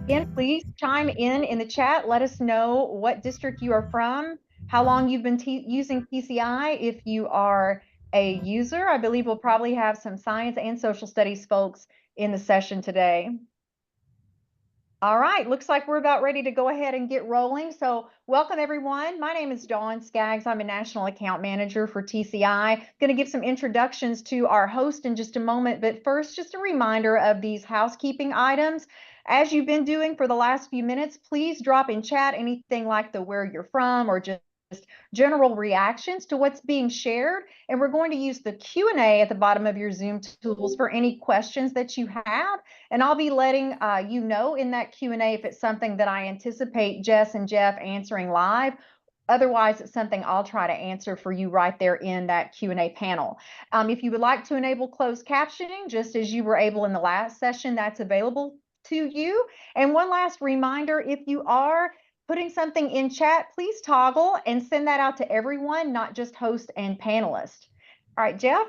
Again, please chime in the chat. Let us know what district you are from, how long you've been using TCI. If you are a user, I believe we'll probably have some science and social studies folks in the session today. All right, looks like we're about ready to go ahead and get rolling. So welcome everyone. My name is Dawn Skaggs. I'm a National Account Manager for TCI. Going to give some introductions to our host in just a moment, but first, just a reminder of these housekeeping items. As you've been doing for the last few minutes, please drop in chat anything like the where you're from or just general reactions to what's being shared. And we're going to use the Q&A at the bottom of your Zoom tools for any questions that you have. And I'll be letting you know in that Q&A if it's something that I anticipate Jess and Jeff answering live. Otherwise, it's something I'll try to answer for you right there in that Q&A panel. If you would like to enable closed captioning, just as you were able in the last session, that's available to you. And one last reminder, if you are putting something in chat, please toggle and send that out to everyone, not just host and panelists. All right, Jeff?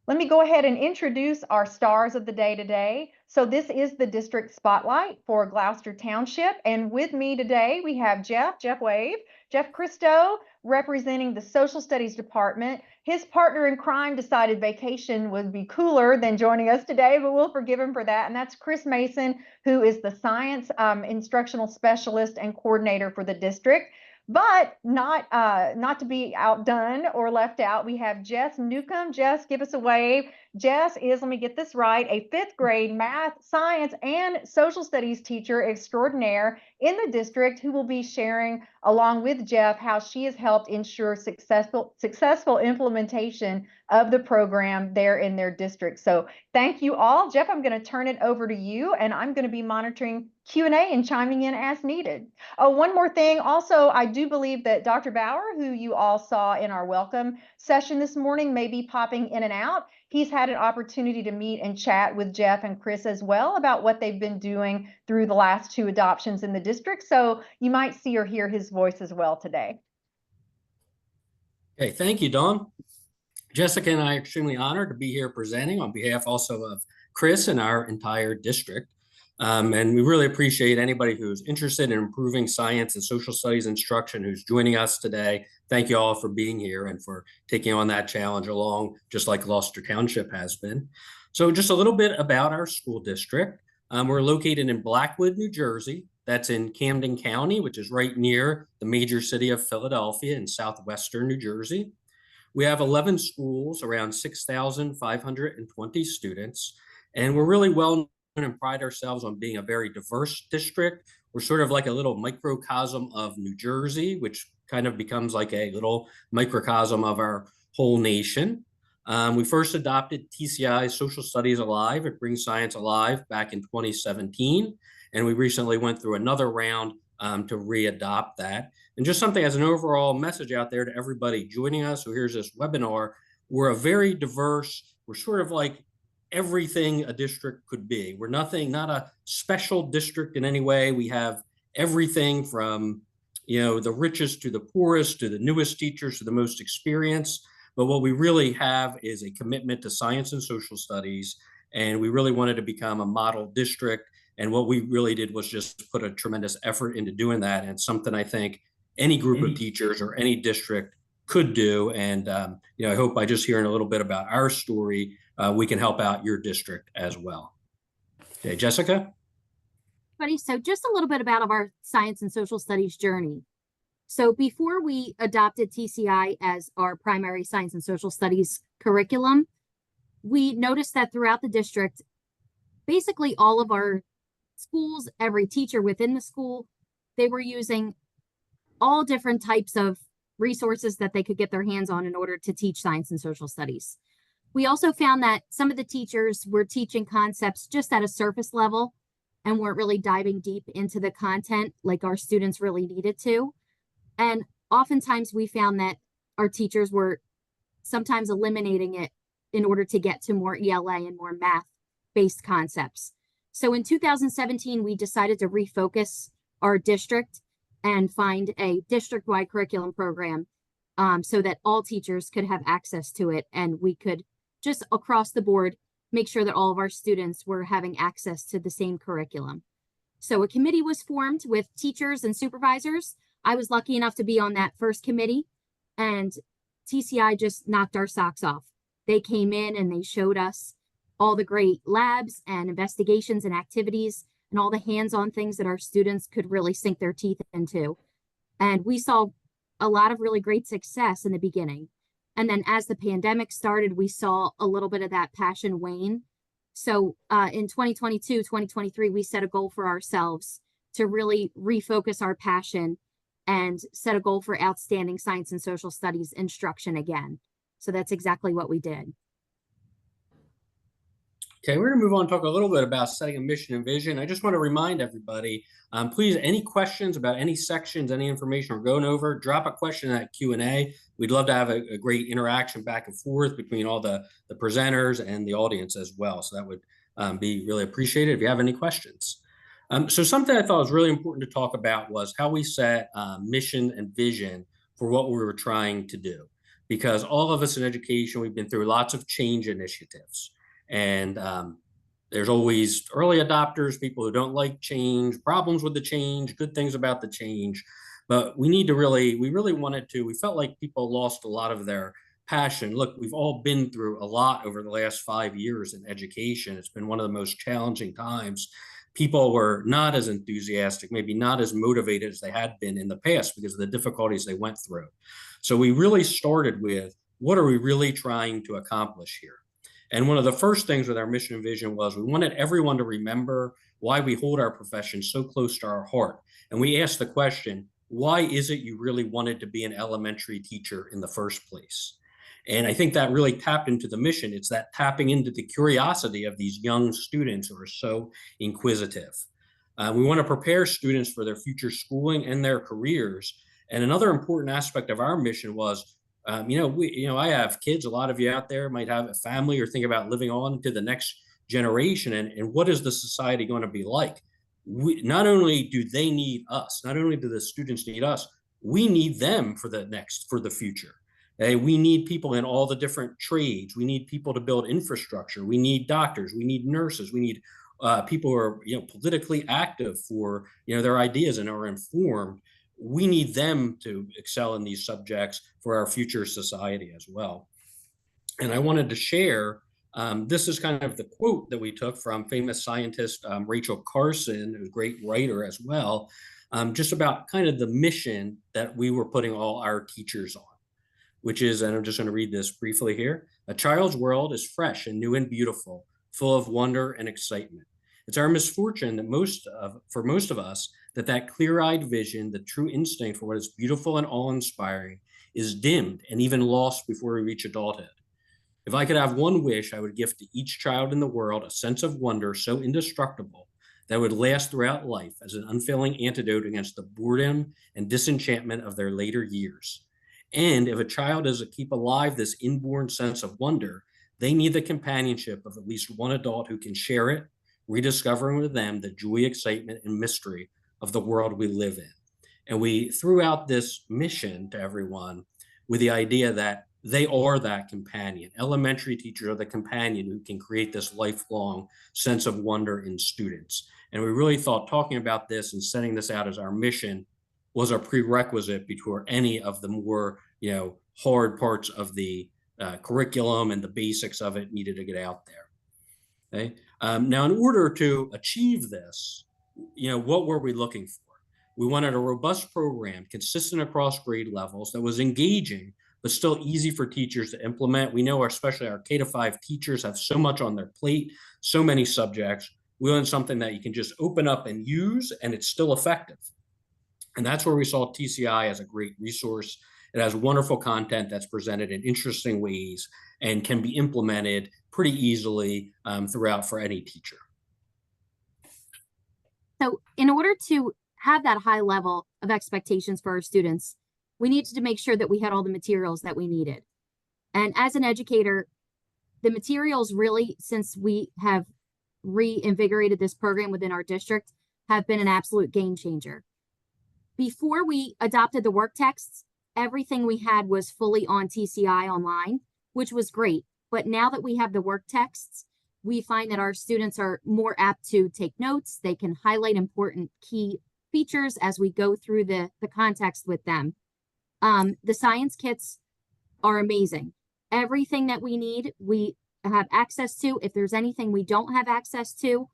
Let me go ahead and introduce our stars of the day today. So this is the district spotlight for Gloucester Township. And with me today, we have Jeff Wave, Jeff Christo, representing the Social Studies Department. His partner in crime decided vacation would be cooler than joining us today, but we'll forgive him for that. And that's Chris Mason, who is the Science Instructional Specialist and Coordinator for the district. But not to be outdone or left out, we have Jess Newcomb. Jess, give us a wave. Jess is, let me get this right, a 5th grade math, science, and social studies teacher extraordinaire in the district who will be sharing, along with Jeff, how she has helped ensure successful implementation of the program there in their district. So thank you all. Jeff, I'm going to turn it over to you, and I'm going to be monitoring Q&A and chiming in as needed. Oh, one more thing. Also, I do believe that Dr. Bauer, who you all saw in our welcome session this morning, may be popping in and out. He's had an opportunity to meet and chat with Jeff and Chris as well about what they've been doing through the last 2 adoptions in the district. So you might see or hear his voice as well today. Okay, thank you, Dawn. Jessica and I are extremely honored to be here presenting on behalf also of Chris and our entire district. And we really appreciate anybody who's interested in improving science and social studies instruction who's joining us today. Thank you all for being here and for taking on that challenge along, just like Gloucester Township has been. So just a little bit about our school district. We're located in Blackwood, New Jersey. That's in Camden County, which is right near the major city of Philadelphia in southwestern New Jersey. We have 11 schools, around 6,520 students, and we're really well and pride ourselves on being a very diverse district. We're sort of like a little microcosm of New Jersey, which kind of becomes like a little microcosm of our whole nation. We first adopted TCI Social Studies Alive, It Brings Science Alive, back in 2017. And we recently went through another round to re-adopt that. And just something as an overall message out there to everybody joining us who hears this webinar, we're a very diverse, we're sort of like everything a district could be. We're not a special district in any way. We have everything from, the richest to the poorest, to the newest teachers, to the most experienced. But what we really have is a commitment to science and social studies. And we really wanted to become a model district. And what we really did was just put a tremendous effort into doing that. And it's something I think any group of teachers or any district could do. And, I hope by just hearing a little bit about our story, we can help out your district as well. Okay, Jessica? So just a little bit about our science and social studies journey. So before we adopted TCI as our primary science and social studies curriculum, we noticed that throughout the district, basically all of our schools, every teacher within the school, they were using all different types of resources that they could get their hands on in order to teach science and social studies. We also found that some of the teachers were teaching concepts just at a surface level and weren't really diving deep into the content like our students really needed to. And oftentimes we found that our teachers were sometimes eliminating it in order to get to more ELA and more math-based concepts. So in 2017, we decided to refocus our district and find a district-wide curriculum program so that all teachers could have access to it and we could just across the board make sure that all of our students were having access to the same curriculum. So a committee was formed with teachers and supervisors. I was lucky enough to be on that first committee, and TCI just knocked our socks off. They came in and they showed us all the great labs and investigations and activities and all the hands-on things that our students could really sink their teeth into. And we saw a lot of really great success in the beginning. And then as the pandemic started, we saw a little bit of that passion wane. So in 2022, 2023, we set a goal for ourselves to really refocus our passion and set a goal for outstanding science and social studies instruction again. So that's exactly what we did. Okay, we're going to move on and talk a little bit about setting a mission and vision. I just want to remind everybody, please, any questions about any sections, any information we're going over, drop a question in that Q&A. We'd love to have a great interaction back and forth between all the presenters and the audience as well. So that would be really appreciated if you have any questions. So something I thought was really important to talk about was how we set mission and vision for what we were trying to do. Because all of us in education, we've been through lots of change initiatives. And there's always early adopters, people who don't like change, problems with the change, good things about the change. But we felt like people lost a lot of their passion. Look, we've all been through a lot over the last 5 years in education. It's been one of the most challenging times. People were not as enthusiastic, maybe not as motivated as they had been in the past because of the difficulties they went through. So we really started with, what are we really trying to accomplish here? And one of the first things with our mission and vision was we wanted everyone to remember why we hold our profession so close to our heart. And we asked the question, why is it you really wanted to be an elementary teacher in the first place? And I think that really tapped into the mission. It's that tapping into the curiosity of these young students who are so inquisitive. We want to prepare students for their future schooling and their careers. And another important aspect of our mission was, I have kids. A lot of you out there might have a family or think about living on to the next generation. And what is the society going to be like? Not only do they need us, not only do the students need us, we need them for the future. We need people in all the different trades. We need people to build infrastructure. We need doctors. We need nurses. We need people who are politically active for their ideas and are informed. We need them to excel in these subjects for our future society as well. And I wanted to share, this is kind of the quote that we took from famous scientist Rachel Carson, who's a great writer as well, just about kind of the mission that we were putting all our teachers on, which is, and I'm just going to read this briefly here, a child's world is fresh and new and beautiful, full of wonder and excitement. It's our misfortune that for most of us, that clear-eyed vision, the true instinct for what is beautiful and awe-inspiring, is dimmed and even lost before we reach adulthood. If I could have one wish, I would give to each child in the world a sense of wonder so indestructible that would last throughout life as an unfailing antidote against the boredom and disenchantment of their later years. And if a child is to keep alive this inborn sense of wonder, they need the companionship of at least one adult who can share it, rediscovering with them the joy, excitement, and mystery of the world we live in. And we threw out this mission to everyone with the idea that they are that companion. Elementary teachers are the companion who can create this lifelong sense of wonder in students. And we really thought talking about this and setting this out as our mission was a prerequisite before any of the more, hard parts of the curriculum and the basics of it needed to get out there. Okay. Now, in order to achieve this, what were we looking for? We wanted a robust program consistent across grade levels that was engaging, but still easy for teachers to implement. We know especially our K-5 teachers have so much on their plate, so many subjects. We want something that you can just open up and use, and it's still effective. And that's where we saw TCI as a great resource. It has wonderful content that's presented in interesting ways and can be implemented pretty easily throughout for any teacher. So in order to have that high level of expectations for our students, we needed to make sure that we had all the materials that we needed. And as an educator, the materials really, since we have reinvigorated this program within our district, have been an absolute game changer. Before we adopted the work texts, everything we had was fully on TCI online, which was great. But now that we have the work texts, we find that our students are more apt to take notes. They can highlight important key features as we go through the context with them. The science kits are amazing. Everything that we need, we have access to. If there's anything we don't have access to,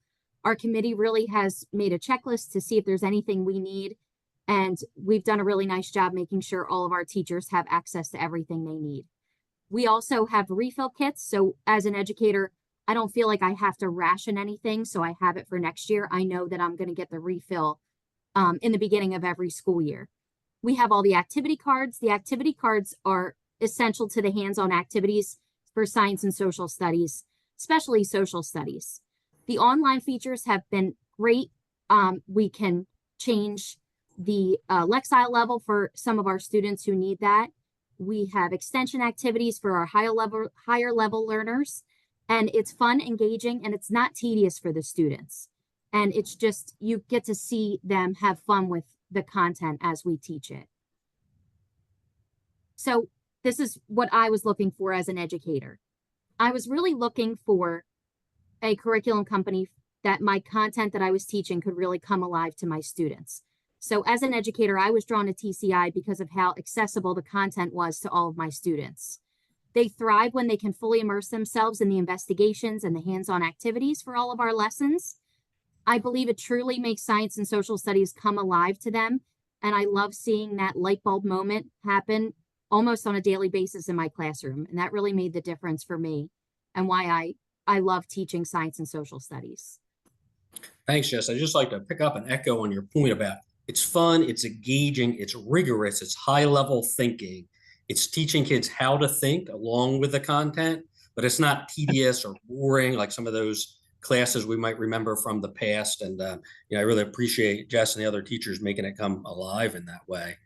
our committee really has made a checklist to see if there's anything we need. And we've done a really nice job making sure all of our teachers have access to everything they need. We also have refill kits. So as an educator, I don't feel like I have to ration anything. So I have it for next year. I know that I'm going to get the refill in the beginning of every school year. We have all the activity cards. The activity cards are essential to the hands-on activities for science and social studies, especially social studies. The online features have been great. We can change the Lexile level for some of our students who need that. We have extension activities for our higher level learners, and it's fun, engaging, and it's not tedious for the students. And it's just, you get to see them have fun with the content as we teach it. So this is what I was looking for as an educator. I was really looking for a curriculum company that my content that I was teaching could really come alive to my students. So as an educator, I was drawn to TCI because of how accessible the content was to all of my students. They thrive when they can fully immerse themselves in the investigations and the hands-on activities for all of our lessons. I believe it truly makes science and social studies come alive to them. And I love seeing that light bulb moment happen almost on a daily basis in my classroom. And that really made the difference for me and why I love teaching science and social studies. Thanks, Jess. I'd just like to pick up and echo on your point about it's fun, it's engaging, it's rigorous, it's high-level thinking. It's teaching kids how to think along with the content, but it's not tedious or boring like some of those classes we might remember from the past. And I really appreciate Jess and the other teachers making it come alive in that way.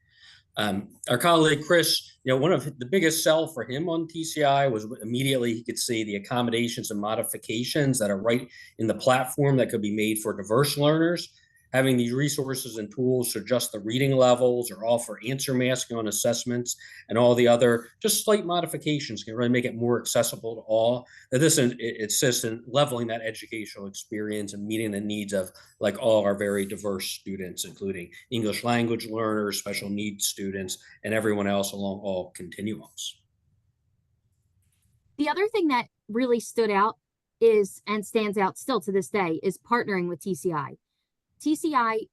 Our colleague Chris, one of the biggest sell for him on TCI was immediately he could see the accommodations and modifications that are right in the platform that could be made for diverse learners. Having these resources and tools to adjust the reading levels or offer answer masking on assessments and all the other just slight modifications can really make it more accessible to all. That this assists in leveling that educational experience and meeting the needs of like all our very diverse students, including English language learners, special needs students, and everyone else along all continuums. The other thing that really stood out is, and stands out still to this day, is partnering with TCI. TCI,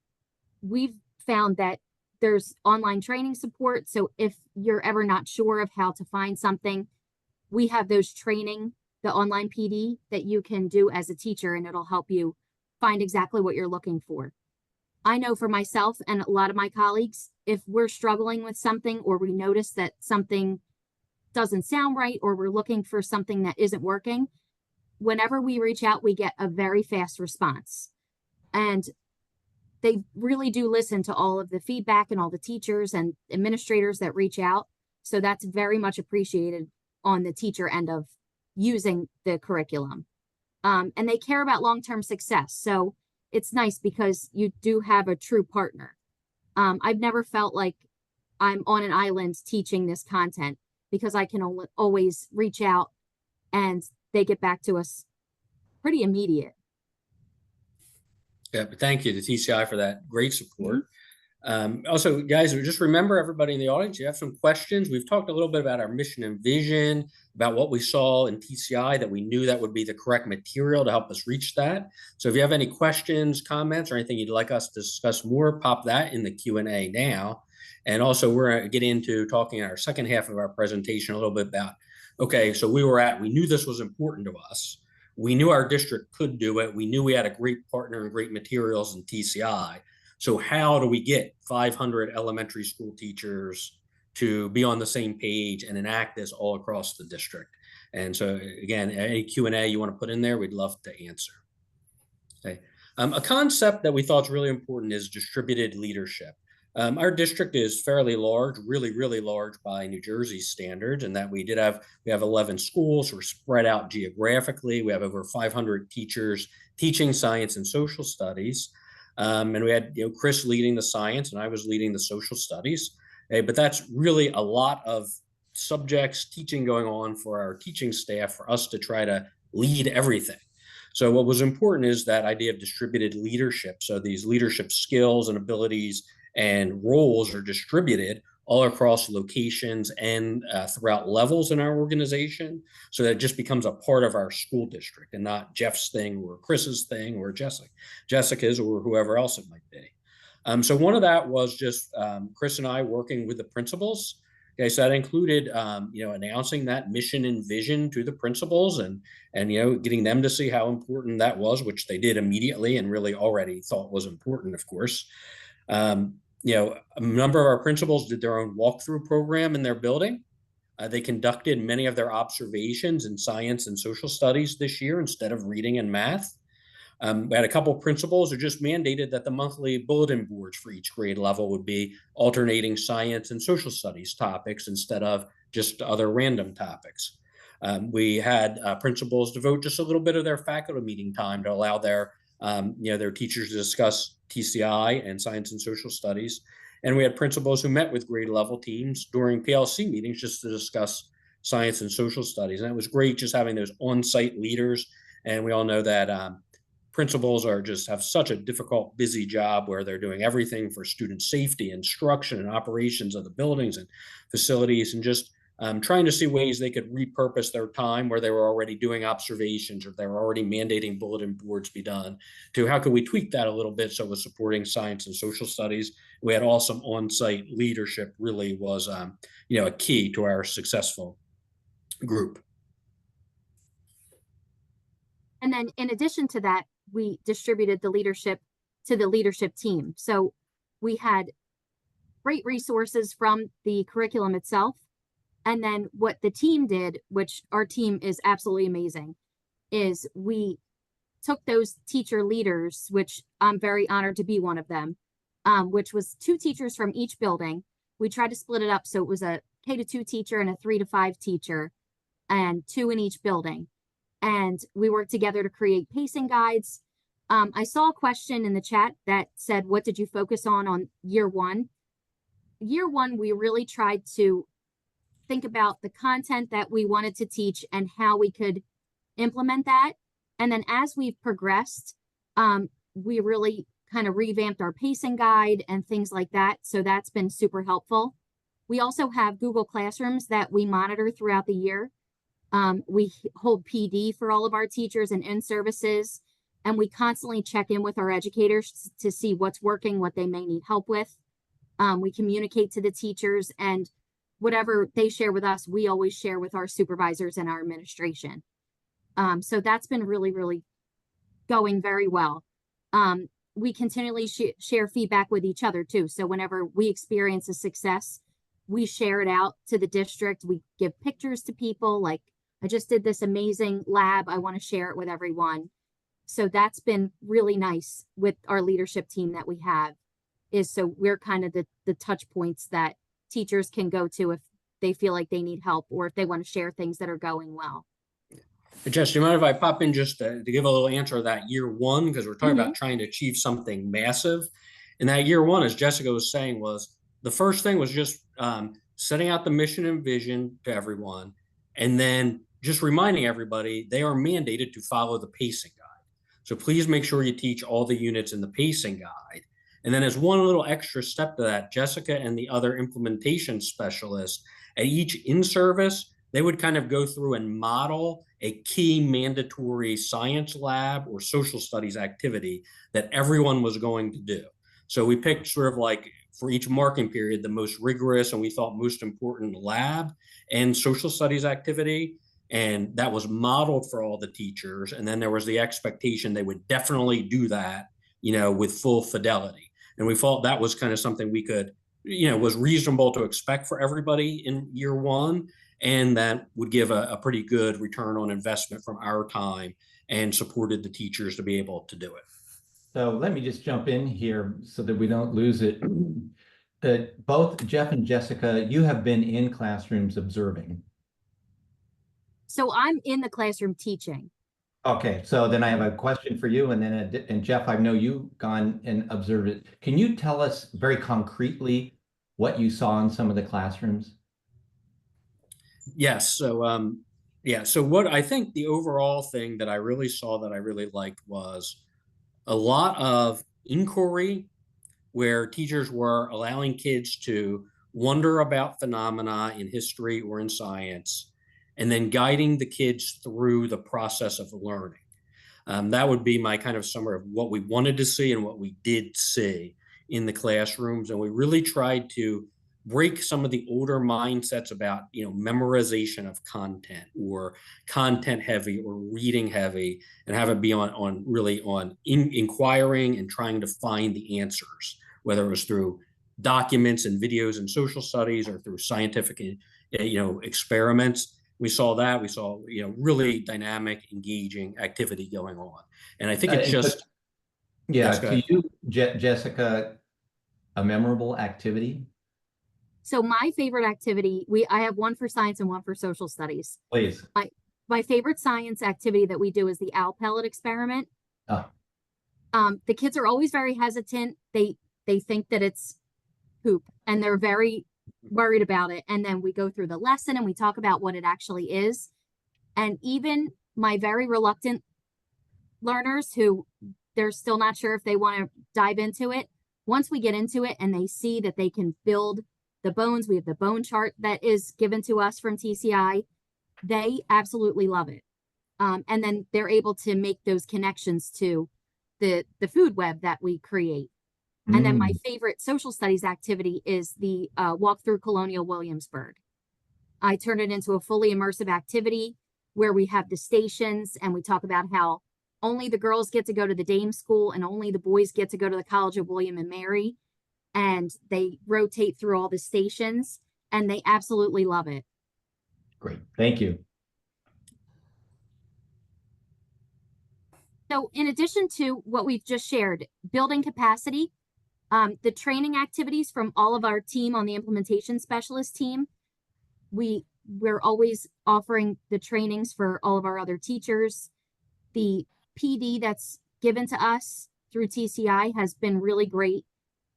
we've found that there's online training support. So if you're ever not sure of how to find something, we have those training, the online PD that you can do as a teacher, and it'll help you find exactly what you're looking for. I know for myself and a lot of my colleagues, if we're struggling with something or we notice that something doesn't sound right or we're looking for something that isn't working, whenever we reach out, we get a very fast response. And they really do listen to all of the feedback and all the teachers and administrators that reach out. So that's very much appreciated on the teacher end of using the curriculum. And they care about long-term success. So it's nice because you do have a true partner. I've never felt like I'm on an island teaching this content because I can always reach out and they get back to us pretty immediate. Yeah, but thank you to TCI for that great support. Also, guys, just remember, everybody in the audience, you have some questions. We've talked a little bit about our mission and vision, about what we saw in TCI, that we knew that would be the correct material to help us reach that. So if you have any questions, comments, or anything you'd like us to discuss more, pop that in the Q&A now. And also, we're going to get into talking in our second half of our presentation a little bit about, okay, so we knew this was important to us. We knew our district could do it. We knew we had a great partner and great materials in TCI. So how do we get 500 elementary school teachers to be on the same page and enact this all across the district? And so again, any Q&A you want to put in there, we'd love to answer. Okay. A concept that we thought is really important is distributed leadership. Our district is fairly large, really large by New Jersey standards, and that we have 11 schools. We're spread out geographically. We have over 500 teachers teaching science and social studies. And we had Chris leading the science and I was leading the social studies. But that's really a lot of subjects teaching going on for our teaching staff for us to try to lead everything. So what was important is that idea of distributed leadership. So these leadership skills and abilities and roles are distributed all across locations and throughout levels in our organization, so that it just becomes a part of our school district and not Jeff's thing or Chris's thing or Jessica's or whoever else it might be. So one of that was just Chris and I working with the principals. Okay, so that included, announcing that mission and vision to the principals and getting them to see how important that was, which they did immediately and really already thought was important, of course. A number of our principals did their own walkthrough program in their building. They conducted many of their observations in science and social studies this year instead of reading and math. We had a couple of principals who just mandated that the monthly bulletin boards for each grade level would be alternating science and social studies topics instead of just other random topics. We had principals devote just a little bit of their faculty meeting time to allow their teachers to discuss TCI and science and social studies. And we had principals who met with grade level teams during PLC meetings just to discuss science and social studies. And it was great just having those on-site leaders. And we all know that principals have such a difficult, busy job where they're doing everything for student safety, instruction, and operations of the buildings and facilities, and just trying to see ways they could repurpose their time where they were already doing observations or they were already mandating bulletin boards be done to how could we tweak that a little bit so it was supporting science and social studies. We had awesome on-site leadership, really was a key to our successful group. And then in addition to that, we distributed the leadership to the leadership team. So we had great resources from the curriculum itself. And then what the team did, which our team is absolutely amazing, is we took those teacher leaders, which I'm very honored to be one of them, which was 2 teachers from each building. We tried to split it up. So it was a K-2 teacher and a 3-5 teacher and 2 in each building. And we worked together to create pacing guides. I saw a question in the chat that said, what did you focus on year 1? Year 1, we really tried to think about the content that we wanted to teach and how we could implement that. And then as we've progressed, we really kind of revamped our pacing guide and things like that. So that's been super helpful. We also have Google Classrooms that we monitor throughout the year. We hold PD for all of our teachers and in-services, and we constantly check in with our educators to see what's working, what they may need help with. We communicate to the teachers, and whatever they share with us, we always share with our supervisors and our administration. So that's been really, really going very well. We continually share feedback with each other too. So whenever we experience a success, we share it out to the district. We give pictures to people like, I just did this amazing lab. I want to share it with everyone. So that's been really nice with our leadership team that we have, is so we're kind of the touch points that teachers can go to if they feel like they need help or if they want to share things that are going well. Jess, do you mind if I pop in just to give a little answer of that year 1? Because we're talking about trying to achieve something massive. And that year 1, as Jessica was saying, was the first thing was just setting out the mission and vision to everyone. And then just reminding everybody they are mandated to follow the pacing guide. So please make sure you teach all the units in the pacing guide. And then as one little extra step to that, Jessica and the other implementation specialists at each in-service, they would kind of go through and model a key mandatory science lab or social studies activity that everyone was going to do. So we picked sort of like for each marking period, the most rigorous and we thought most important lab and social studies activity. And that was modeled for all the teachers. And then there was the expectation they would definitely do that, with full fidelity. And we felt that was kind of something we could, was reasonable to expect for everybody in year 1. And that would give a pretty good return on investment from our time and supported the teachers to be able to do it. So let me just jump in here so that we don't lose it. Both Jeff and Jessica, you have been in classrooms observing. So I'm in the classroom teaching. Okay, so then I have a question for you, and then and Jeff, I know you've gone and observed it. Can you tell us very concretely what you saw in some of the classrooms? Yes. So Yeah. So what I think the overall thing that I really saw that I really liked was a lot of inquiry where teachers were allowing kids to wonder about phenomena in history or in science, and then guiding the kids through the process of learning. That would be my kind of summary of what we wanted to see and what we did see in the classrooms. And we really tried to break some of the older mindsets about, memorization of content or content heavy or reading heavy, and have it be on really on inquiring and trying to find the answers, whether it was through documents and videos and social studies or through scientific, experiments. We saw that. We saw, really dynamic, engaging activity going on. And I think it's just, yeah, yes, go to ahead. you, Jessica, a memorable activity, So my favorite activity, I have one for science and one for social studies. please. My favorite science activity that we do is the owl pellet experiment. Oh, The kids are always very hesitant. They think that it's poop, and they're very worried about it. And then we go through the lesson and we talk about what it actually is. And even my very reluctant learners who they're still not sure if they want to dive into it, once we get into it and they see that they can build the bones, we have the bone chart that is given to us from TCI, they absolutely love it. And then they're able to make those connections to the food web that we create. And then my favorite social studies activity is the walk through Colonial Williamsburg. I turn it into a fully immersive activity where we have the stations and we talk about how only the girls get to go to the dame school and only the boys get to go to the College of William and Mary. And they rotate through all the stations and they absolutely love it. great. Thank you. So in addition to what we've just shared, building capacity, the training activities from all of our team on the implementation specialist team, we're always offering the trainings for all of our other teachers. The PD that's given to us through TCI has been really great,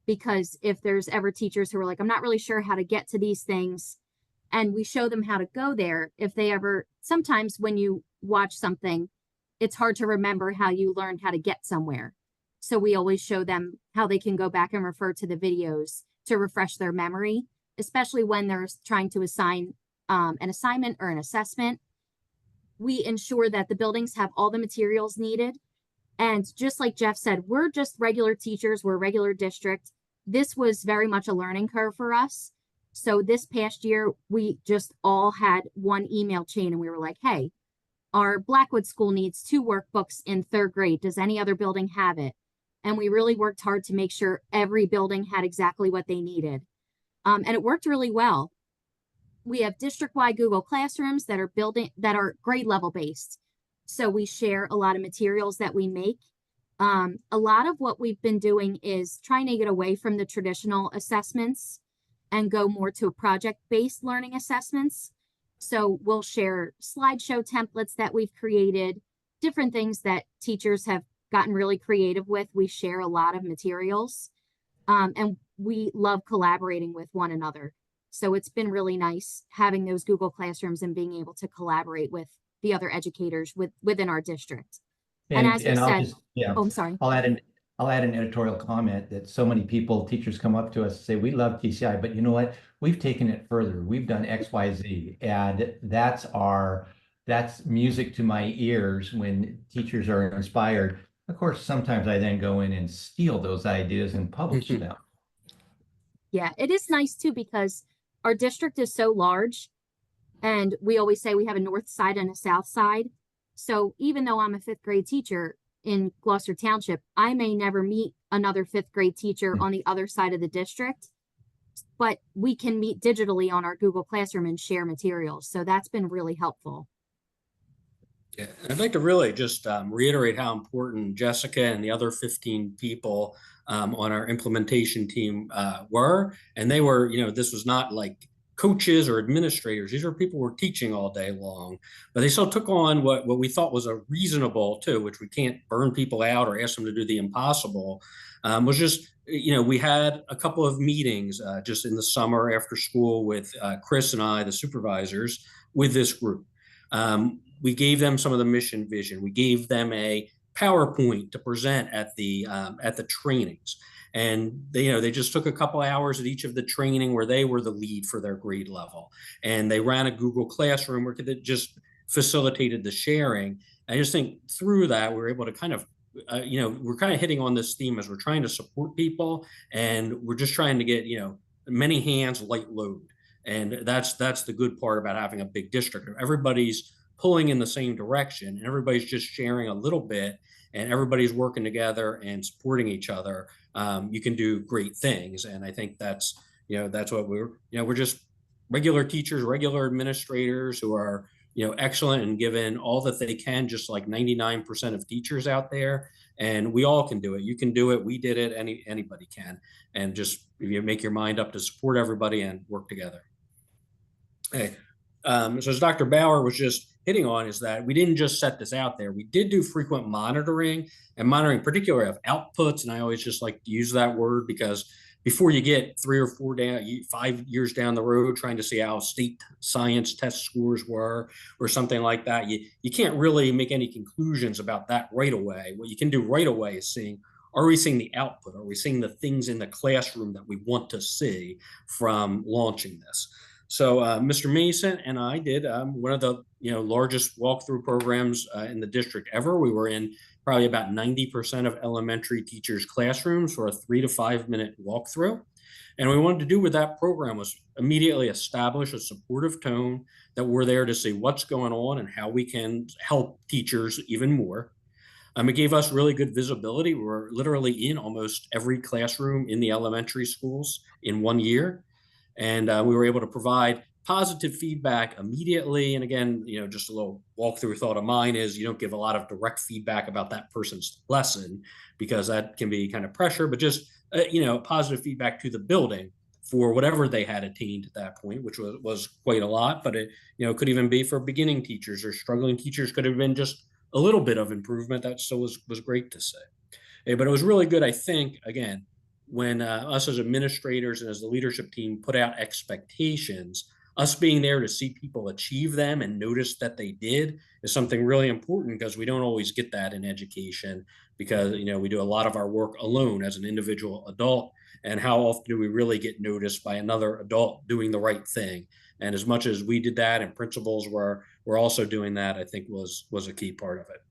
because if there's ever teachers who are like, I'm not really sure how to get to these things, and we show them how to go there, if they ever, sometimes when you watch something, it's hard to remember how you learned how to get somewhere. So we always show them how they can go back and refer to the videos to refresh their memory, especially when they're trying to assign an assignment or an assessment. We ensure that the buildings have all the materials needed. And just like Jeff said, we're just regular teachers, we're a regular district. This was very much a learning curve for us. So this past year, we just all had one email chain and we were like, hey, our Blackwood school needs 2 workbooks in 3rd grade. Does any other building have it? And we really worked hard to make sure every building had exactly what they needed. And it worked really well. We have district-wide Google Classrooms that are grade level based. So we share a lot of materials that we make. A lot of what we've been doing is trying to get away from the traditional assessments and go more to project-based learning assessments. So we'll share slideshow templates that we've created, different things that teachers have gotten really creative with. We share a lot of materials, and we love collaborating with one another. So it's been really nice having those Google Classrooms and being able to collaborate with the other educators within our district. And as you said, oh, I'm sorry. I'll add an editorial comment that so many teachers come up to us and say, we love TCI, but you know what? We've taken it further. We've done X, Y, Z. And that's music to my ears when teachers are inspired. Of course, sometimes I then go in and steal those ideas and publish them. Yeah, it is nice too, because our district is so large and we always say we have a north side and a south side. So even though I'm a 5th grade teacher in Gloucester Township, I may never meet another 5th grade teacher on the other side of the district, but we can meet digitally on our Google Classroom and share materials. So that's been really helpful. Yeah, I'd like to really just reiterate how important Jessica and the other 15 people on our implementation team were. And they were, this was not like coaches or administrators. These are people who were teaching all day long, but they still took on what we thought was a reasonable too, which we can't burn people out or ask them to do the impossible, was just, we had a couple of meetings just in the summer after school with Chris and I, the supervisors, with this group. We gave them some of the mission vision. We gave them a PowerPoint to present at the trainings. And they just took a couple hours at each of the training where they were the lead for their grade level. And they ran a Google Classroom where that just facilitated the sharing. I just think through that, we were able to kind of, we're kind of hitting on this theme as we're trying to support people, and we're just trying to get, many hands, light load. And that's the good part about having a big district. Everybody's pulling in the same direction, and everybody's just sharing a little bit, and everybody's working together and supporting each other. You can do great things. And I think that's what we're just regular teachers, regular administrators who are, excellent and given all that they can, just like 99% of teachers out there. And we all can do it. You can do it. We did it. Anybody can. And just, if you make your mind up to support everybody and work together. Okay. So as Dr. Bauer was just hitting on, is that we didn't just set this out there. We did do frequent monitoring, and monitoring particularly of outputs. And I always just like to use that word, because before you get 3 or 4 5 years down the road trying to see how state science test scores were or something like that, you can't really make any conclusions about that right away. What you can do right away is seeing, are we seeing the output? Are we seeing the things in the classroom that we want to see from launching this? So Mr. Mason and I did one of the largest walkthrough programs in the district ever. We were in probably about 90% of elementary teachers' classrooms for a 3 to 5 minute walkthrough. And what we wanted to do with that program was immediately establish a supportive tone that we're there to see what's going on and how we can help teachers even more. It gave us really good visibility. We're literally in almost every classroom in the elementary schools in 1 year. And we were able to provide positive feedback immediately. And again, just a little walkthrough thought of mine is you don't give a lot of direct feedback about that person's lesson, because that can be kind of pressure, but just, positive feedback to the building for whatever they had attained at that point, which was quite a lot. But it, could even be for beginning teachers or struggling teachers, could have been just a little bit of improvement. That still was great to say. But it was really good, I think, again, when us as administrators and as the leadership team put out expectations, us being there to see people achieve them and notice that they did is something really important, because we don't always get that in education, because we do a lot of our work alone as an individual adult, and how often do we really get noticed by another adult doing the right thing? And as much as we did that, and principals were also doing that, I think was a key part of it.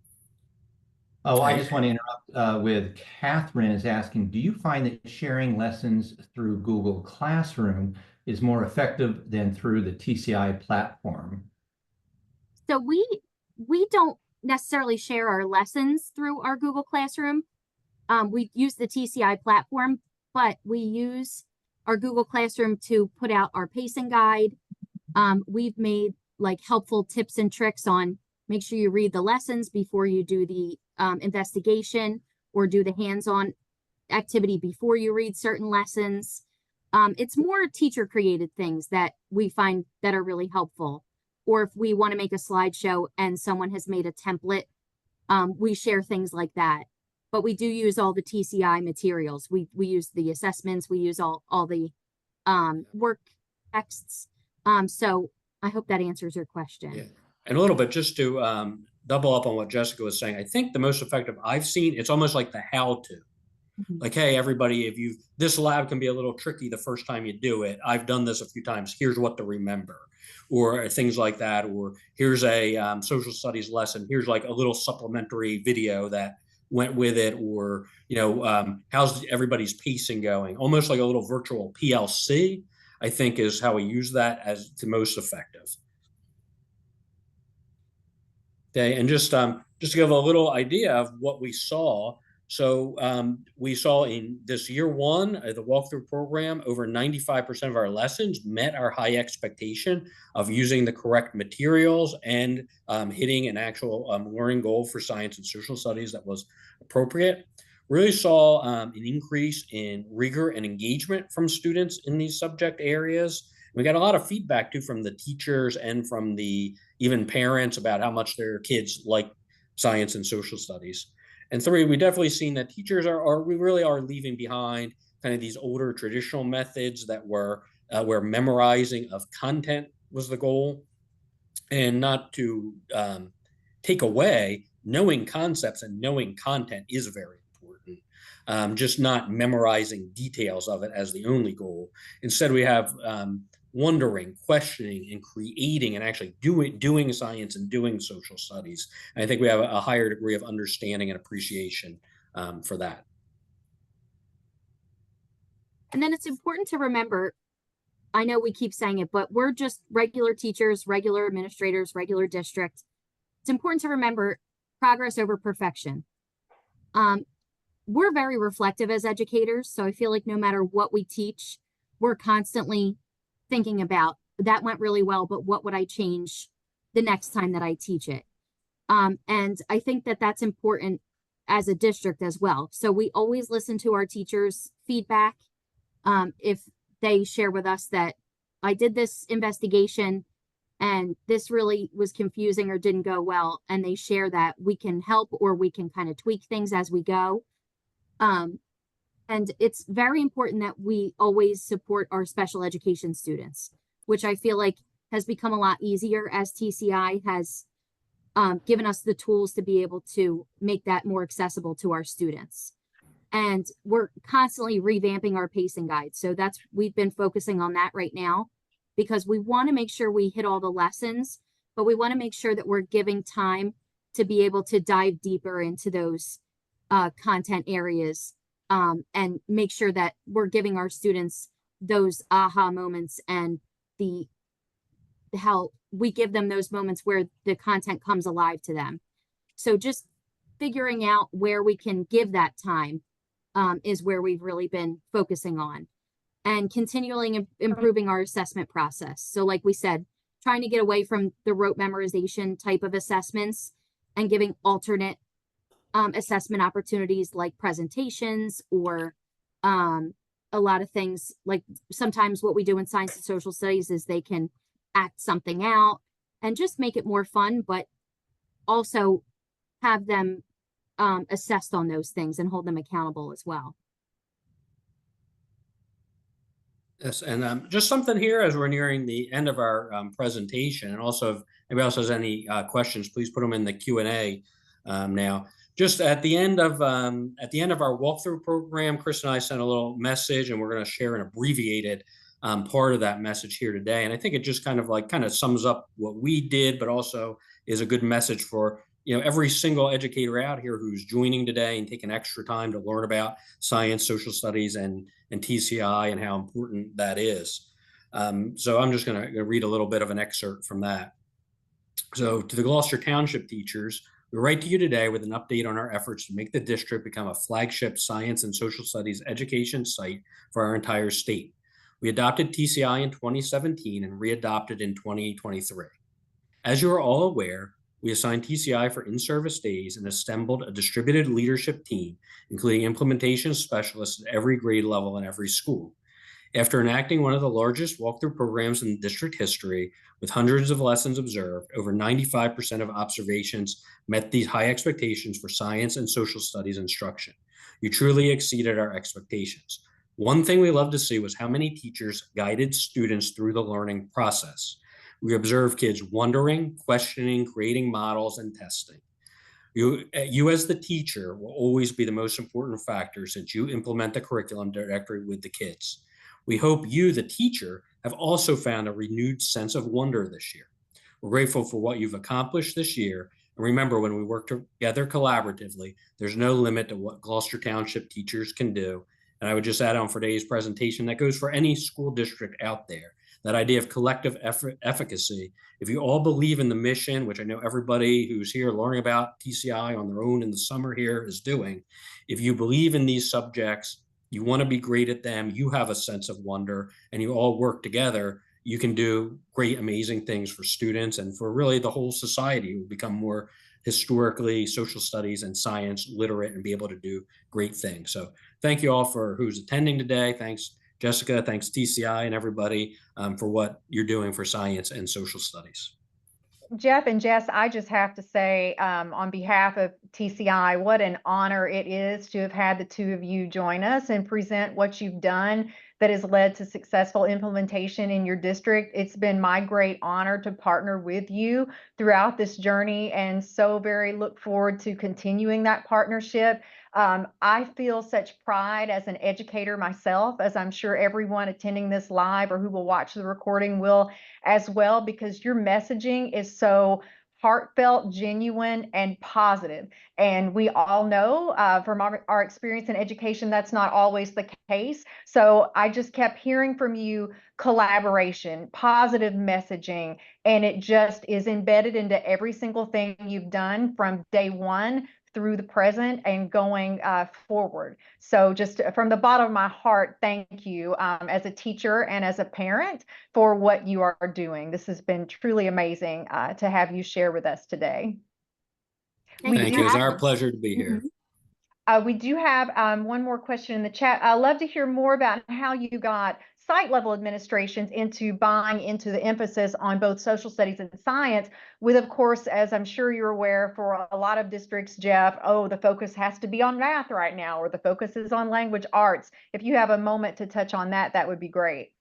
Oh, I just want to interrupt with Catherine is asking, do you find that sharing lessons through Google Classroom is more effective than through the TCI platform? So we don't necessarily share our lessons through our Google Classroom. We use the TCI platform, but we use our Google Classroom to put out our pacing guide. We've made like helpful tips and tricks on make sure you read the lessons before you do the investigation, or do the hands-on activity before you read certain lessons. It's more teacher created things that we find that are really helpful. Or if we want to make a slideshow and someone has made a template, we share things like that. But we do use all the TCI materials. We use the assessments, we use all the work texts. So I hope that answers your question. Yeah. And a little bit just to double up on what Jessica was saying, I think the most effective I've seen, it's almost like the how-to. Mm-hmm. Like, hey, everybody, this lab can be a little tricky the first time you do it. I've done this a few times. Here's what to remember, or things like that. Or here's a social studies lesson. Here's like a little supplementary video that went with it. Or, how's everybody's pacing going? Almost like a little virtual PLC, I think, is how we use that as the most effective. Okay, and just to give a little idea of what we saw. So we saw in this year one, the walkthrough program, over 95% of our lessons met our high expectation of using the correct materials and hitting an actual learning goal for science and social studies that was appropriate. Really saw an increase in rigor and engagement from students in these subject areas. We got a lot of feedback too from the teachers and from the even parents about how much their kids like science and social studies. And three, we definitely seen that teachers we really are leaving behind kind of these older traditional methods that were where memorizing of content was the goal. And not to take away, knowing concepts and knowing content is very important. Just not memorizing details of it as the only goal. Instead, we have wondering, questioning, and creating, and actually doing science and doing social studies. And I think we have a higher degree of understanding and appreciation for that. And then it's important to remember, I know we keep saying it, but we're just regular teachers, regular administrators, regular district. It's important to remember progress over perfection. We're very reflective as educators, so I feel like no matter what we teach, we're constantly thinking about, that went really well, but what would I change the next time that I teach it? And I think that that's important as a district as well. So we always listen to our teachers' feedback. If they share with us that I did this investigation and this really was confusing or didn't go well, and they share that, we can help or we can kind of tweak things as we go. And it's very important that we always support our special education students, which I feel like has become a lot easier as TCI has given us the tools to be able to make that more accessible to our students. And we're constantly revamping our pacing guide. So we've been focusing on that right now, because we want to make sure we hit all the lessons, but we want to make sure that we're giving time to be able to dive deeper into those content areas, and make sure that we're giving our students those aha moments and how we give them those moments where the content comes alive to them. So just figuring out where we can give that time is where we've really been focusing on, and continually improving our assessment process. So like we said, trying to get away from the rote memorization type of assessments and giving alternate assessment opportunities like presentations or a lot of things. Like sometimes what we do in science and social studies is they can act something out and just make it more fun, but also have them assessed on those things and hold them accountable as well. Yes, and just something here as we're nearing the end of our presentation, and also if anybody else has any questions, please put them in the Q&A now. Just at the end of our walkthrough program, Chris and I sent a little message, and we're going to share an abbreviated part of that message here today. And I think it just kind of sums up what we did, but also is a good message for every single educator out here who's joining today and taking extra time to learn about science, social studies, and TCI and how important that is. So I'm just going to read a little bit of an excerpt from that. So to the Gloucester Township teachers, we write to you today with an update on our efforts to make the district become a flagship science and social studies education site for our entire state. We adopted TCI in 2017 and readopted in 2023. As you are all aware, we assigned TCI for in-service days and assembled a distributed leadership team, including implementation specialists at every grade level in every school. After enacting one of the largest walkthrough programs in district history, with hundreds of lessons observed, over 95% of observations met these high expectations for science and social studies instruction. You truly exceeded our expectations. One thing we love to see was how many teachers guided students through the learning process. We observed kids wondering, questioning, creating models, and testing. You as the teacher will always be the most important factor since you implement the curriculum directly with the kids. We hope you, the teacher, have also found a renewed sense of wonder this year. We're grateful for what you've accomplished this year. And remember, when we work together collaboratively, there's no limit to what Gloucester Township teachers can do. And I would just add on for today's presentation, that goes for any school district out there. That idea of collective efficacy. If you all believe in the mission, which I know everybody who's here learning about TCI on their own in the summer here is doing, if you believe in these subjects, you want to be great at them, you have a sense of wonder, and you all work together, you can do great, amazing things for students and for really the whole society. Will become more historically social studies and science literate and be able to do great things. So thank you all for who's attending today. Thanks, Jessica. Thanks, TCI and everybody for what you're doing for science and social studies. Jeff and Jess, I just have to say on behalf of TCI, what an honor it is to have had the two of you join us and present what you've done. that has led to successful implementation in your district. It's been my great honor to partner with you throughout this journey, and so very look forward to continuing that partnership. I feel such pride as an educator myself, as I'm sure everyone attending this live or who will watch the recording will as well, because your messaging is so heartfelt, genuine, and positive. And we all know from our experience in education, that's not always the case. So I just kept hearing from you collaboration, positive messaging, and it just is embedded into every single thing you've done from day one through the present and going forward. So just from the bottom of my heart, thank you as a teacher and as a parent for what you are doing. This has been truly amazing to have you share with us today. Thank you. It's our pleasure to be here. We do have one more question in the chat. I'd love to hear more about how you got site level administrations into buying into the emphasis on both social studies and science, with, of course, as I'm sure you're aware, for a lot of districts, Jeff, oh, the focus has to be on math right now, or the focus is on language arts. If you have a moment to touch on that, that would be great.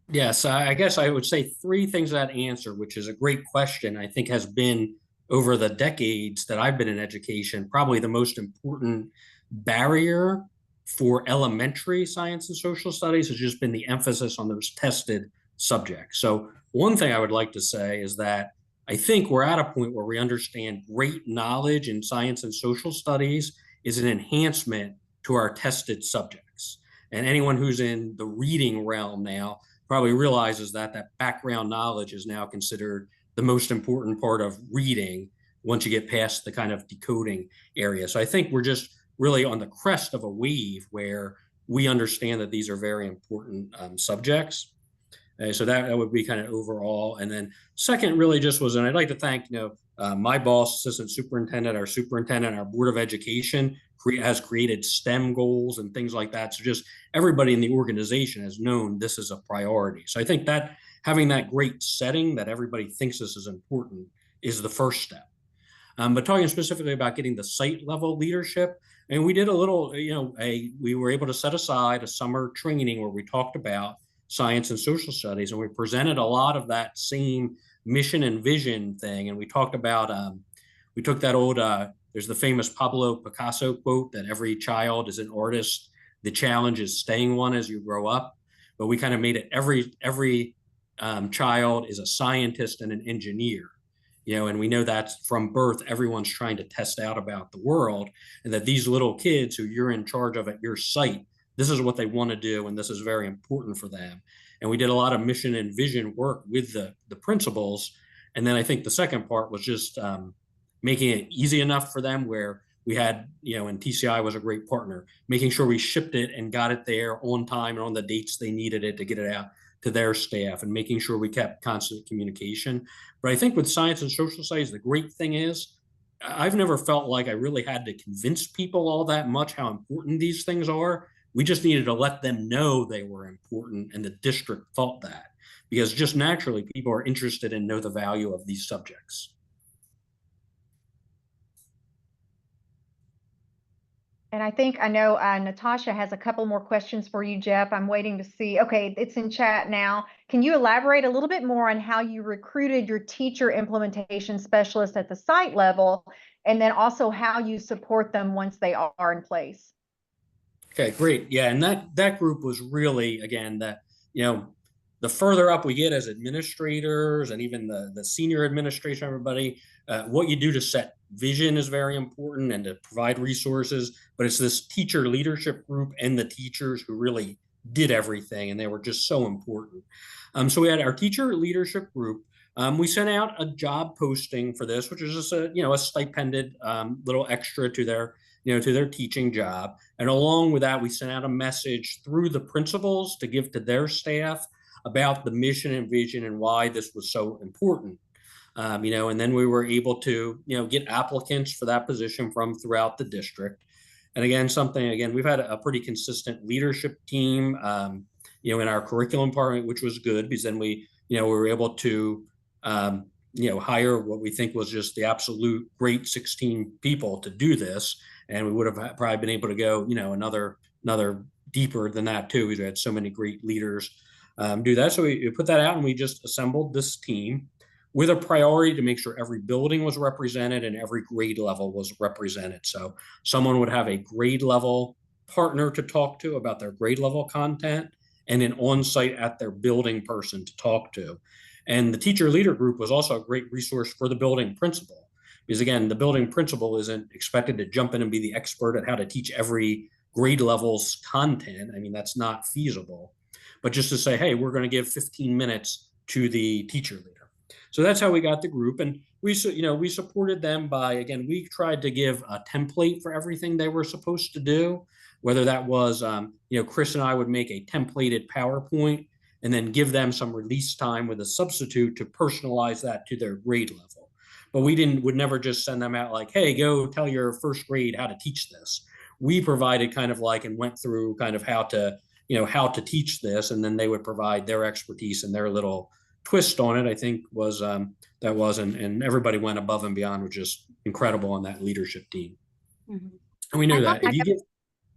Yes, I guess I would say three things that answer, which is a great question. I think has been over the decades that I've been in education, probably the most important barrier for elementary science and social studies has just been the emphasis on those tested subjects. So one thing I would like to say is that I think we're at a point where we understand great knowledge in science and social studies is an enhancement to our tested subjects. And anyone who's in the reading realm now probably realizes that that background knowledge is now considered the most important part of reading once you get past the kind of decoding area. So I think we're just really on the crest of a wave where we understand that these are very important subjects. So that would be kind of overall. And then second really just was, and I'd like to thank, my boss, assistant superintendent, our superintendent, our board of education has created STEM goals and things like that. So just everybody in the organization has known this is a priority. So I think that having that great setting that everybody thinks this is important is the first step. But talking specifically about getting the site level leadership, and we did a little, we were able to set aside a summer training where we talked about science and social studies, and we presented a lot of that same mission and vision thing. And we talked about, we took that old, there's the famous Pablo Picasso quote that every child is an artist. The challenge is staying one as you grow up. But we kind of made it every child is a scientist and an engineer. And we know that from birth, everyone's trying to test out about the world, and that these little kids who you're in charge of at your site, this is what they want to do, and this is very important for them. And we did a lot of mission and vision work with the principals. And then I think the second part was just making it easy enough for them where we had, and TCI was a great partner, making sure we shipped it and got it there on time and on the dates they needed it to get it out to their staff, and making sure we kept constant communication. But I think with science and social studies, the great thing is I've never felt like I really had to convince people all that much how important these things are. We just needed to let them know they were important, and the district thought that, because just naturally people are interested and know the value of these subjects. And I know Natasha has a couple more questions for you, Jeff. I'm waiting to see. Okay, it's in chat now. Can you elaborate a little bit more on how you recruited your teacher implementation specialist at the site level, and then also how you support them once they are in place? Okay, great. Yeah, and that group was really, again, the further up we get as administrators and even the senior administration, everybody, what you do to set vision is very important and to provide resources, but it's this teacher leadership group and the teachers who really did everything, and they were just so important. So we had our teacher leadership group. We sent out a job posting for this, which is just a stipended little extra to their to their teaching job. And along with that, we sent out a message through the principals to give to their staff about the mission and vision and why this was so important. And then we were able to, get applicants for that position from throughout the district. And again, we've had a pretty consistent leadership team, in our curriculum department, which was good, because then we were able to, hire what we think was just the absolute great 16 people to do this. And we would have probably been able to go, another deeper than that too. We had so many great leaders do that. So we put that out, and we just assembled this team with a priority to make sure every building was represented and every grade level was represented. So someone would have a grade level partner to talk to about their grade level content, and an on-site at their building person to talk to. And the teacher leader group was also a great resource for the building principal, because again, the building principal isn't expected to jump in and be the expert at how to teach every grade level's content. I mean, that's not feasible. But just to say, hey, we're going to give 15 minutes to the teacher leader. So that's how we got the group. And we supported them by, again, we tried to give a template for everything they were supposed to do, whether that was, Chris and I would make a templated PowerPoint and then give them some release time with a substitute to personalize that to their grade level. But we would never just send them out like, hey, go tell your first grade how to teach this. We provided kind of like, and went through kind of how to teach this, and then they would provide their expertise and their little twist on it. I think and everybody went above and beyond, which is incredible on that leadership team. Mm-hmm. And we knew that.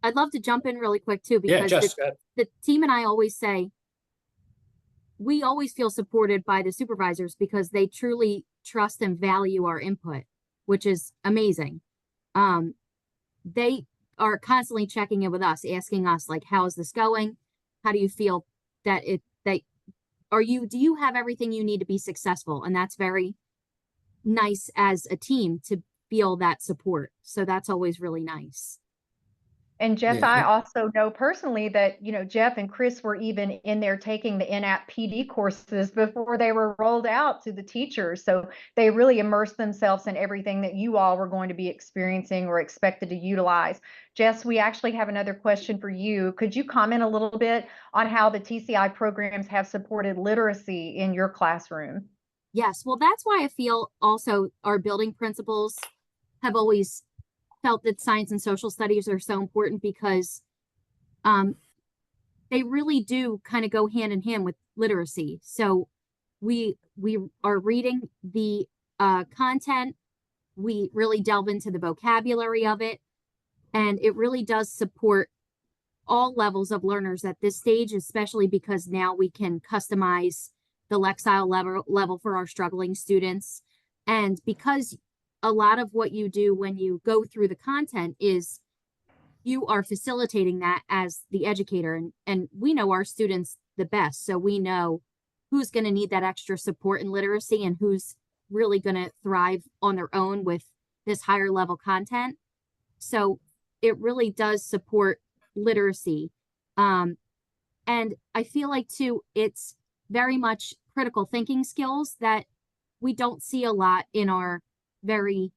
I'd love to jump in really quick too, because the team and I always say, we always feel supported by the supervisors because they truly trust and value our input, which is amazing. They are constantly checking in with us, asking us like, how is this going? How do you feel that do you have everything you need to be successful? And that's very nice as a team to feel that support. So that's always really nice. And Jeff, Yeah. I also know personally that, Jeff and Chris were even in there taking the in-app PD courses before they were rolled out to the teachers. So they really immersed themselves in everything that you all were going to be experiencing or expected to utilize. Jess, we actually have another question for you. Could you comment a little bit on how the TCI programs have supported literacy in your classroom? Yes, well, that's why I feel also our building principals have always felt that science and social studies are so important, because they really do kind of go hand in hand with literacy. So we are reading the content, we really delve into the vocabulary of it, and it really does support all levels of learners at this stage, especially because now we can customize the Lexile level for our struggling students. And because a lot of what you do when you go through the content is you are facilitating that as the educator, and we know our students the best. So we know who's going to need that extra support in literacy and who's really going to thrive on their own with this higher level content. So it really does support literacy. And I feel like too, it's very much critical thinking skills that we don't see a lot in our very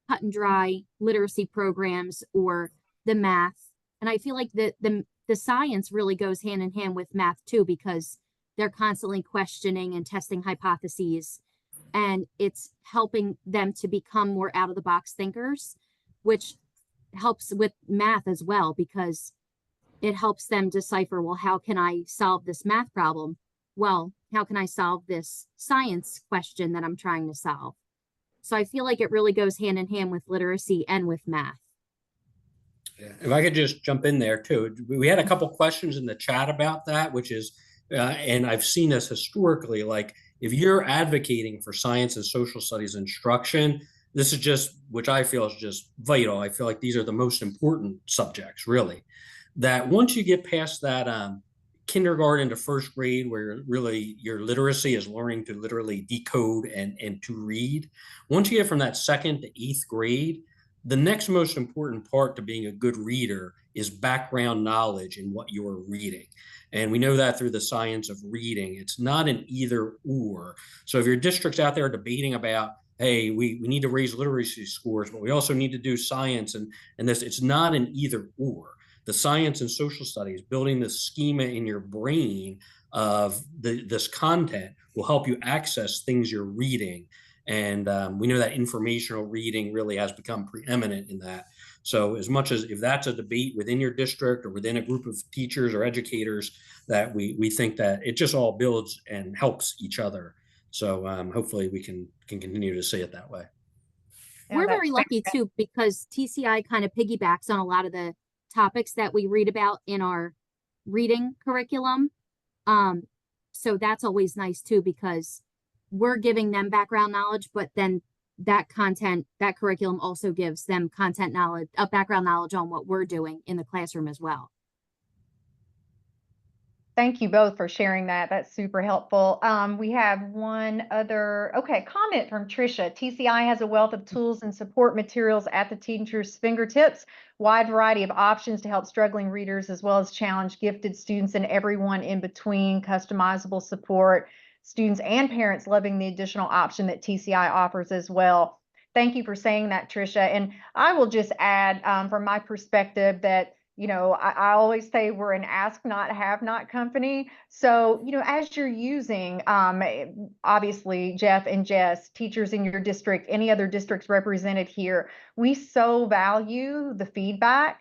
cut and dry literacy programs or the math. And I feel like the science really goes hand in hand with math too, because they're constantly questioning and testing hypotheses, and it's helping them to become more out of the box thinkers, which helps with math as well, because it helps them decipher, well, how can I solve this math problem? Well, how can I solve this science question that I'm trying to solve? So I feel like it really goes hand in hand with literacy and with math. Yeah. If I could just jump in there too. We had a couple questions in the chat about that, which is, and I've seen this historically, like if you're advocating for science and social studies instruction, this is just, which I feel is just vital. I feel like these are the most important subjects, really, that once you get past that kindergarten to first grade, where really your literacy is learning to literally decode and to read. Once you get from that second to 8th grade, the next most important part to being a good reader is background knowledge in what you're reading. And we know that through the science of reading. It's not an either or. So if your district's out there debating about, hey, we need to raise literacy scores, but we also need to do science and this, it's not an either or. The science and social studies, building the schema in your brain of this content will help you access things you're reading. And we know that informational reading really has become preeminent in that. So as much as if that's a debate within your district or within a group of teachers or educators, that we think that it just all builds and helps each other. So hopefully we can continue to see it that way. We're very lucky too, because TCI kind of piggybacks on a lot of the topics that we read about in our reading curriculum. So that's always nice too, because we're giving them background knowledge, but then that content, that curriculum also gives them content knowledge, background knowledge on what we're doing in the classroom as well. Thank you both for sharing that. That's super helpful. We have one other, comment from Tricia. TCI has a wealth of tools and support materials at the teacher's fingertips, wide variety of options to help struggling readers as well as challenge gifted students and everyone in between, customizable support, students and parents loving the additional option that TCI offers as well. Thank you for saying that, Tricia. And I will just add from my perspective that I always say we're an ask not, have not company. So, as you're using, obviously, Jeff and Jess, teachers in your district, any other districts represented here, we so value the feedback.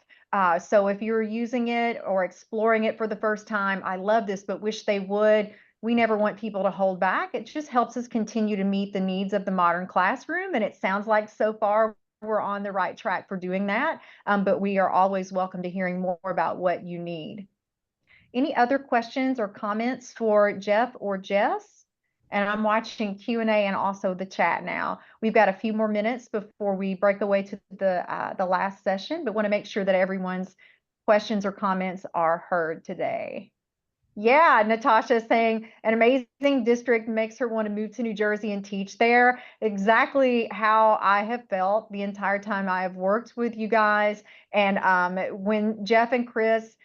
So if you're using it or exploring it for the first time, I love this, but wish they would. We never want people to hold back. It just helps us continue to meet the needs of the modern classroom. And it sounds like so far we're on the right track for doing that, but we are always welcome to hearing more about what you need. Any other questions or comments for Jeff or Jess? And I'm watching Q&A and also the chat now. We've got a few more minutes before we break away to the last session, but want to make sure that everyone's questions or comments are heard today. Yeah, Natasha saying an amazing district makes her want to move to New Jersey and teach there. Exactly how I have felt the entire time I have worked with you guys. And when Jeff and Chris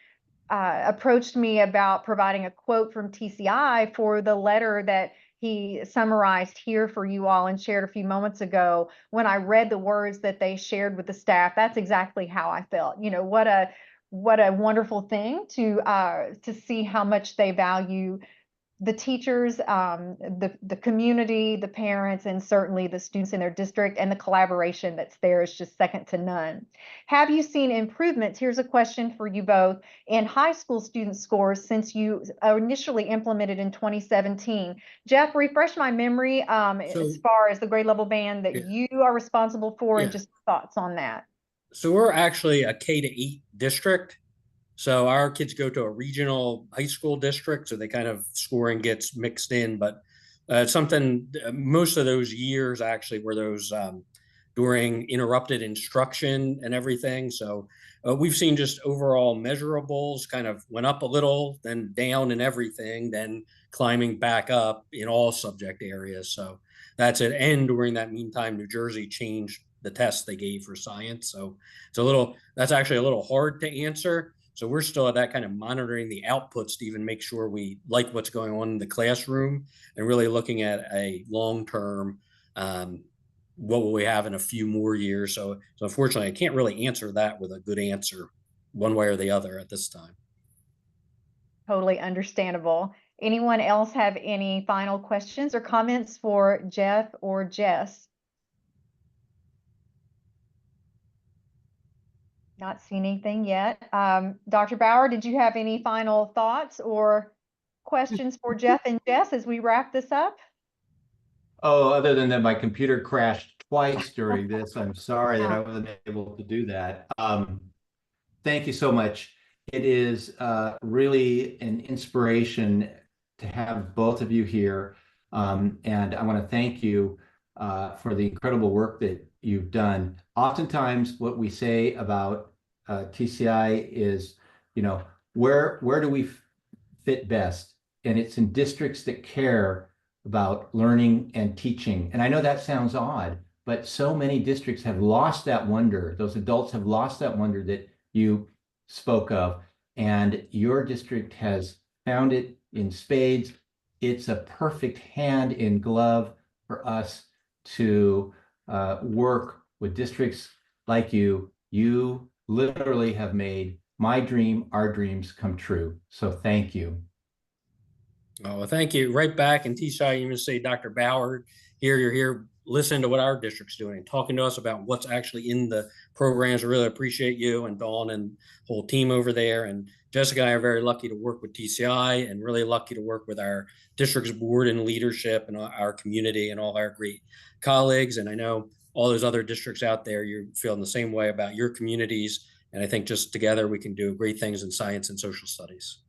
approached me about providing a quote from TCI for the letter that he summarized here for you all and shared a few moments ago, when I read the words that they shared with the staff, that's exactly how I felt. What a wonderful thing to see how much they value the teachers, the community, the parents, and certainly the students in their district, and the collaboration that's there is just second to none. Have you seen improvements? Here's a question for you both in high school student scores since you initially implemented in 2017. Jeff, refresh my memory as far as the grade level band that you are responsible for, and just thoughts on that. So we're actually a K-8 district. So our kids go to a regional high school district, so they kind of scoring gets mixed in. But something most of those years actually were those during interrupted instruction and everything. So we've seen just overall measurables kind of went up a little, then down in everything, then climbing back up in all subject areas. So that's it. And during that meantime, New Jersey changed the tests they gave for science. So it's that's actually a little hard to answer. So we're still at that kind of monitoring the outputs to even make sure we like what's going on in the classroom and really looking at a long-term, what will we have in a few more years. So unfortunately, I can't really answer that with a good answer one way or the other at this time. Totally understandable. Anyone else have any final questions or comments for Jeff or Jess? Not seen anything yet. Dr. Bauer, did you have any final thoughts or questions for Jeff and Jess as we wrap this up? Oh, other than that, my computer crashed twice during this. I'm sorry that I wasn't able to do that. Thank you so much. It is really an inspiration to have both of you here. And I want to thank you for the incredible work that you've done. Oftentimes what we say about TCI is, where do we fit best? And it's in districts that care about learning and teaching. And I know that sounds odd, but so many districts have lost that wonder. Those adults have lost that wonder that you spoke of. And your district has found it in spades. It's a perfect hand in glove for us to work with districts like you. You literally have made my dream, our dreams come true. So thank you. Oh, well, thank you. Right back. And TCI, you even say, Dr. Bauer, you're here listening to what our district's doing, talking to us about what's actually in the programs. I really appreciate you and Dawn and the whole team over there. And Jessica and I are very lucky to work with TCI and really lucky to work with our district's board and leadership and our community and all our great colleagues. And I know all those other districts out there, you're feeling the same way about your communities. And I think just together we can do great things in science and social studies.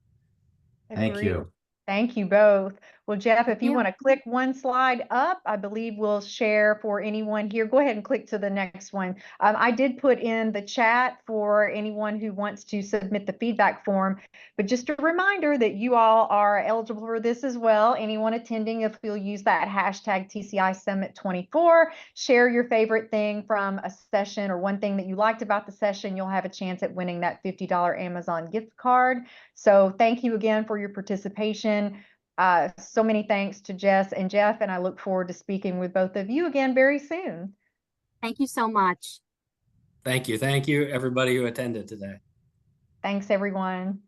Thank Agreed. you. Thank you both. Well, Jeff, if you you. want to click one slide up, I believe we'll share for anyone here. Go ahead and click to the next one. I did put in the chat for anyone who wants to submit the feedback form, but just a reminder that you all are eligible for this as well. Anyone attending, if you'll use that hashtag TCI Summit 24, share your favorite thing from a session or one thing that you liked about the session, you'll have a chance at winning that $50 Amazon gift card. So thank you again for your participation. So many thanks to Jess and Jeff, and I look forward to speaking with both of you again very soon. Thank you so much. Thank you. Thank you, everybody who attended today. Thanks, everyone.